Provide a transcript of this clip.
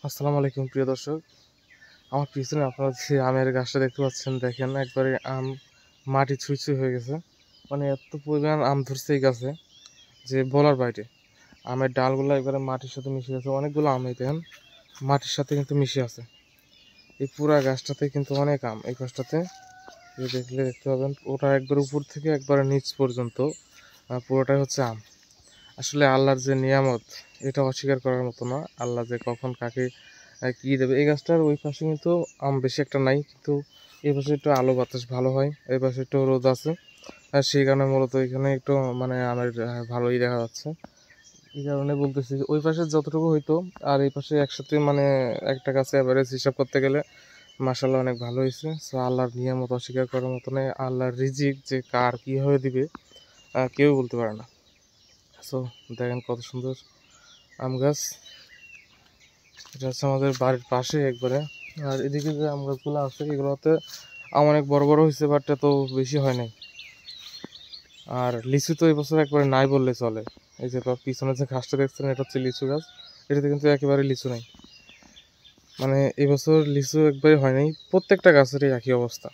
আসসালামু আলাইকুম প্রিয় দর্শক। আমার পিছনে আপনারা যে আমের গাছটা দেখতে পাচ্ছেন, দেখেন একবারে আম মাটি ছুঁই ছুঁই হয়ে গেছে। মানে এত পরিমাণ আম ধরছে এই গাছে যে বলার বাইরে। আমের ডালগুলো একবারে মাটির সাথে মিশে গেছে, অনেকগুলো আম এই দেখেন মাটির সাথে কিন্তু মিশে আছে। এই পুরা গাছটাতে কিন্তু অনেক আম, এই গাছটাতে দেখলে দেখতে পাবেন ওটা একবার উপর থেকে একবারে নিচ পর্যন্ত পুরোটাই হচ্ছে আম। আসলে আল্লাহর যে নিয়ামত, এটা অস্বীকার করার মতো না। আল্লাহ যে কখন কাকে কি দেবে। এই গাছটার ওই পাশে কিন্তু আম বেশি একটা নাই, কিন্তু এই পাশে একটু আলো বাতাস ভালো হয়, এই পাশে একটু রোদ আছে। আর সেই কারণে মূলত এখানে একটু মানে আমের ভালোই দেখা যাচ্ছে। এই কারণে বলতেছি যে ওই পাশে যতটুকু হইতো আর এই পাশে একসাথে মানে একটা গাছে অ্যাভারেজ হিসাব করতে গেলে মাশাআল্লাহ অনেক ভালো হয়েছে। সো আল্লাহর নিয়ামত অস্বীকার করার মতো নয়। আল্লাহর রিজিক যে কার কীভাবে দিবে কেউ বলতে পারে না। সো দেখেন কত সুন্দর আম গাছ। এটা হচ্ছে আমাদের বাড়ির পাশে একবারে। আর এদিকে যে আম গাছগুলো আছে এগুলোতে আম অনেক বড় বড় হয়েছে, বাট এত বেশি হয় নাই। আর লিচু তো এবছর একবারে নাই বললে চলে। এই যে পিছনে যে ঘাসটা দেখছেন, এটা হচ্ছে লিচু গাছ। এটাতে কিন্তু একেবারে লিচু নাই, মানে এবছর লিচু একবারে হয় নাই। প্রত্যেকটা গাছেরই একই অবস্থা।